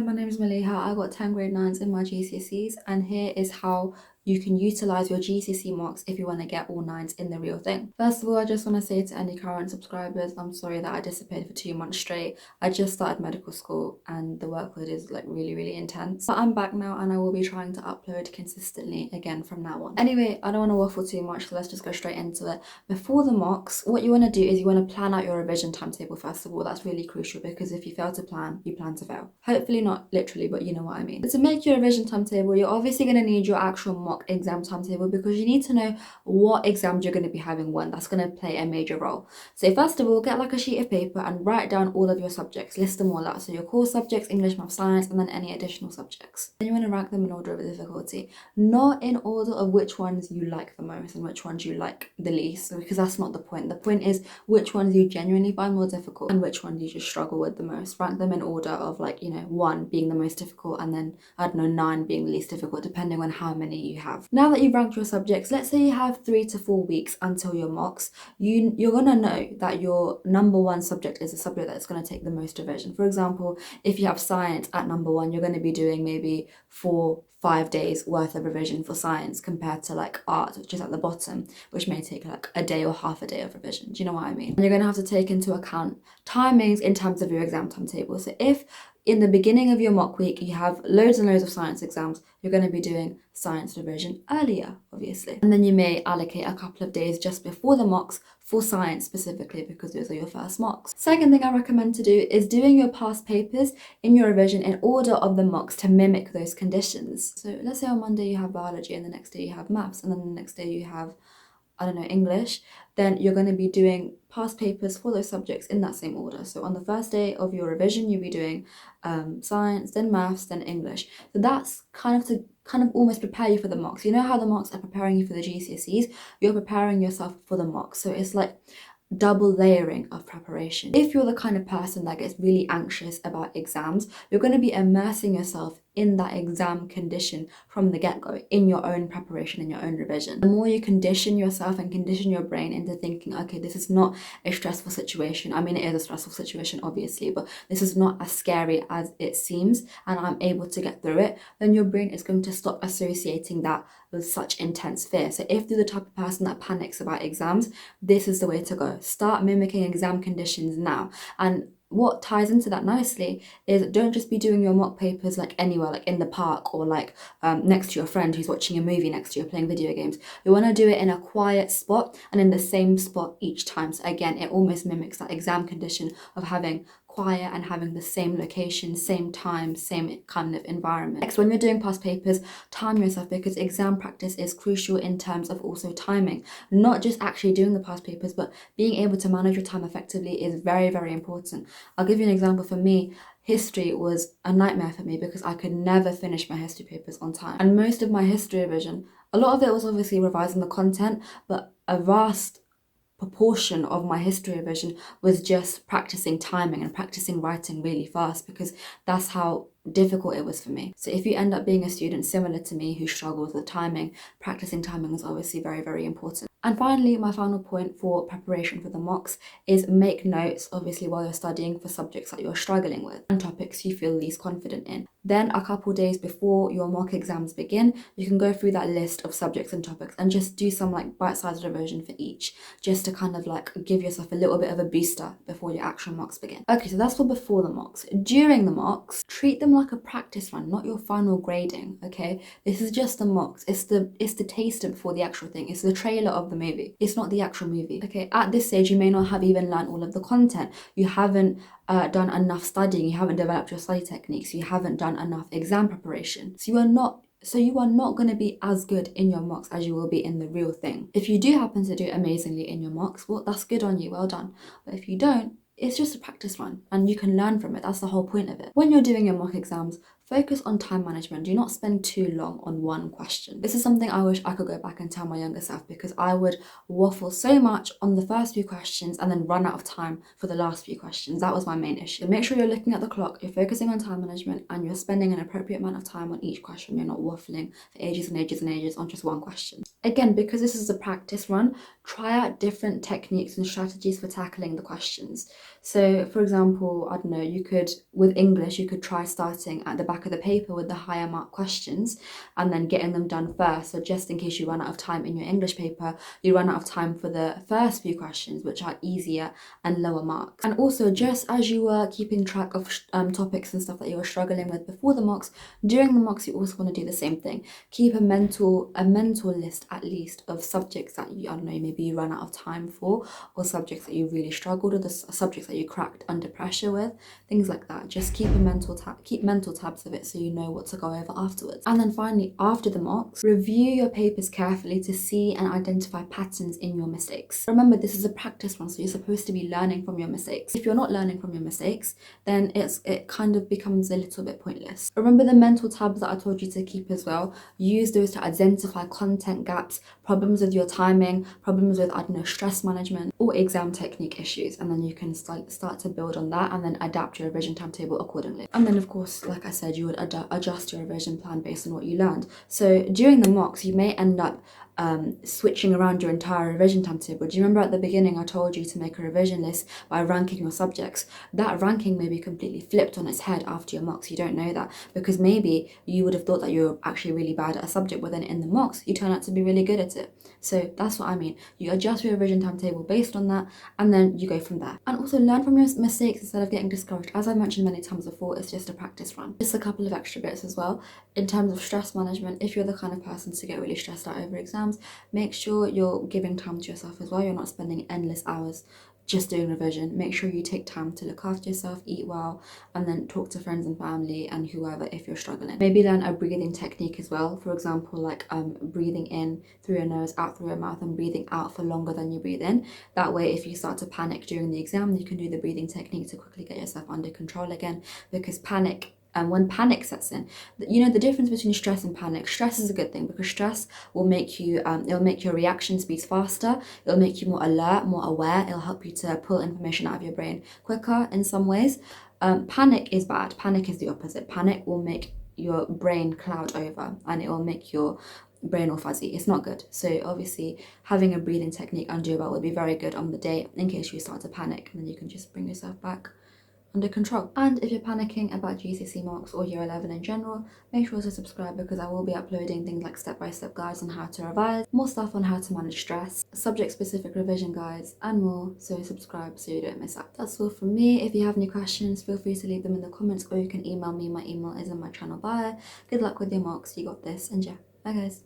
my name is Maliha. I got 10 grade 9s in my GCSEs, and here is how you can utilize your GCSE marks if you want to get all 9s in the real thing. First of all, I just want to say to any current subscribers, I'm sorry that I disappeared for 2 months straight. I just started medical school and the workload is like really intense. But I'm back now and I will be trying to upload consistently again from now on. Anyway, I don't want to waffle too much, so let's just go straight into it. Before the mocks, what you want to do is you want to plan out your revision timetable first of all. That's really crucial because if you fail to plan, you plan to fail. Hopefully not literally, but you know what I mean. But to make your revision timetable, you're obviously going to need your actual mock exam timetable because you need to know what exams you're going to be having when. That's going to play a major role. So first of all, get like a sheet of paper and write down all of your subjects. List them all out. So your core subjects, English, Math, Science, and then any additional subjects. Then you want to rank them in order of difficulty. Not in order of which ones you like the most and which ones you like the least, because that's not the point. The point is which ones you genuinely find more difficult and which ones you just struggle with the most. Rank them in order of 1 being the most difficult and then, I don't know, 9 being the least difficult, depending on how many you have. Now that you've ranked your subjects, let's say you have 3 to 4 weeks until your mocks, you're going to know that your number 1 subject is a subject that's going to take the most revision. For example, if you have science at number 1, you're going to be doing maybe 4-5 days worth of revision for science compared to like art, which is at the bottom, which may take like a day or half a day of revision. Do you know what I mean? And you're going to have to take into account timings in terms of your exam timetable. So if in the beginning of your mock week you have loads and loads of science exams, you're going to be doing science revision earlier, obviously. And then you may allocate a couple of days just before the mocks for science specifically because those are your first mocks. Second thing I recommend to do is doing your past papers in your revision in order of the mocks to mimic those conditions. So let's say on Monday you have biology and the next day you have maths and then the next day you have, I don't know, English, then you're going to be doing past papers for those subjects in that same order. So on the first day of your revision, you'll be doing science, then maths, then English. So that's kind of almost prepare you for the mocks. You know how the mocks are preparing you for the GCSEs? You're preparing yourself for the mocks. So it's like double layering of preparation. If you're the kind of person that gets really anxious about exams, you're going to be immersing yourself in that exam condition from the get-go, in your own preparation, in your own revision. The more you condition yourself and condition your brain into thinking, okay, this is not a stressful situation. I mean, it is a stressful situation, obviously, but this is not as scary as it seems, and I'm able to get through it, then your brain is going to stop associating that with such intense fear. So if you're the type of person that panics about exams, this is the way to go. Start mimicking exam conditions now. And what ties into that nicely is don't just be doing your mock papers like anywhere, like in the park or like next to your friend who's watching a movie next to you, playing video games. You want to do it in a quiet spot and in the same spot each time. So again, it almost mimics that exam condition of having quiet and having the same location, same time, same kind of environment. Next, when you're doing past papers, time yourself because exam practice is crucial in terms of also timing. Not just actually doing the past papers, but being able to manage your time effectively is very important. I'll give you an example. For me, history was a nightmare for me because I could never finish my history papers on time. And most of my history revision, a lot of it was obviously revising the content, but a vast proportion of my history revision was just practicing timing and practicing writing really fast because that's how difficult it was for me. So if you end up being a student similar to me who struggles with timing, practicing timing is obviously very important. And finally, my final point for preparation for the mocks is make notes, obviously, while you're studying for subjects that you're struggling with and topics you feel least confident in. Then a couple days before your mock exams begin, you can go through that list of subjects and topics and just do some like bite-sized revision for each, just to kind of like give yourself a little bit of a booster before your actual mocks begin. Okay, so that's for before the mocks. During the mocks, treat them like a practice run, not your final grading, okay? This is just the mocks. It's the taster before the actual thing. It's the trailer of the movie. It's not the actual movie. Okay, at this stage, you may not have even learned all of the content. You haven't done enough studying. You haven't developed your study techniques. You haven't done enough exam preparation. So you are not going to be as good in your mocks as you will be in the real thing. If you do happen to do amazingly in your mocks, well, that's good on you. Well done. But if you don't, it's just a practice run and you can learn from it. That's the whole point of it. When you're doing your mock exams, focus on time management. Do not spend too long on one question. This is something I wish I could go back and tell my younger self because I would waffle so much on the first few questions and then run out of time for the last few questions. That was my main issue. Make sure you're looking at the clock, you're focusing on time management, and you're spending an appropriate amount of time on each question. You're not waffling for ages and ages on just one question. Again, because this is a practice run, try out different techniques and strategies for tackling the questions. So for example, I don't know, you could, with English, you could try starting at the back of the paper with the higher mark questions and then getting them done first. So just in case you run out of time in your English paper, you run out of time for the first few questions, which are easier and lower marks. And also, just as you were keeping track of topics and stuff that you were struggling with before the mocks, during the mocks you also want to do the same thing. Keep a mental list at least of subjects that you, I don't know, maybe you ran out of time for, or subjects that you really struggled with, the subjects that you cracked under pressure with, things like that. Just keep mental tabs of it so you know what to go over afterwards. And then finally, after the mocks, review your papers carefully to see and identify patterns in your mistakes. Remember, this is a practice run, so you're supposed to be learning from your mistakes. If you're not learning from your mistakes, then it kind of becomes a little bit pointless. Remember the mental tabs that I told you to keep as well. Use those to identify content gaps, problems with your timing, problems with, I don't know, stress management, or exam technique issues, and then you can start to build on that and then adapt your revision timetable accordingly. And then of course, like I said, you would adjust your revision plan based on what you learned. So during the mocks, you may end up switching around your entire revision timetable. Do you remember at the beginning I told you to make a revision list by ranking your subjects? That ranking may be completely flipped on its head after your mocks. You don't know that, because maybe you would have thought that you were actually really bad at a subject, but then in the mocks you turn out to be really good at it. So that's what I mean. You adjust your revision timetable based on that, and then you go from there. And also learn from your mistakes instead of getting discouraged. As I mentioned many times before, it's just a practice run. Just a couple of extra bits as well. In terms of stress management, if you're the kind of person to get really stressed out over exams, make sure you're giving time to yourself as well. You're not spending endless hours just doing revision. Make sure you take time to look after yourself, eat well, and then talk to friends and family and whoever if you're struggling. Maybe learn a breathing technique as well. For example, like breathing in through your nose, out through your mouth, and breathing out for longer than you breathe in. That way, if you start to panic during the exam, you can do the breathing technique to quickly get yourself under control again, because when panic sets in, you know, the difference between stress and panic. Stress is a good thing because stress will make you it'll make your reaction speeds faster, it'll make you more alert, more aware, it'll help you to pull information out of your brain quicker in some ways. Panic is bad. Panic is the opposite. Panic will make your brain cloud over and it will make your brain all fuzzy. It's not good. So obviously having a breathing technique under your belt would be very good on the day in case you start to panic, and then you can just bring yourself back under control. And if you're panicking about GCSE marks or year 11 in general, make sure to subscribe, because I will be uploading things like step-by-step guides on how to revise, more stuff on how to manage stress, subject-specific revision guides, and more. So subscribe so you don't miss out. That's all from me. If you have any questions, feel free to leave them in the comments, or you can email me. My email is in my channel bio. Good luck with your marks, you got this, and yeah, bye guys.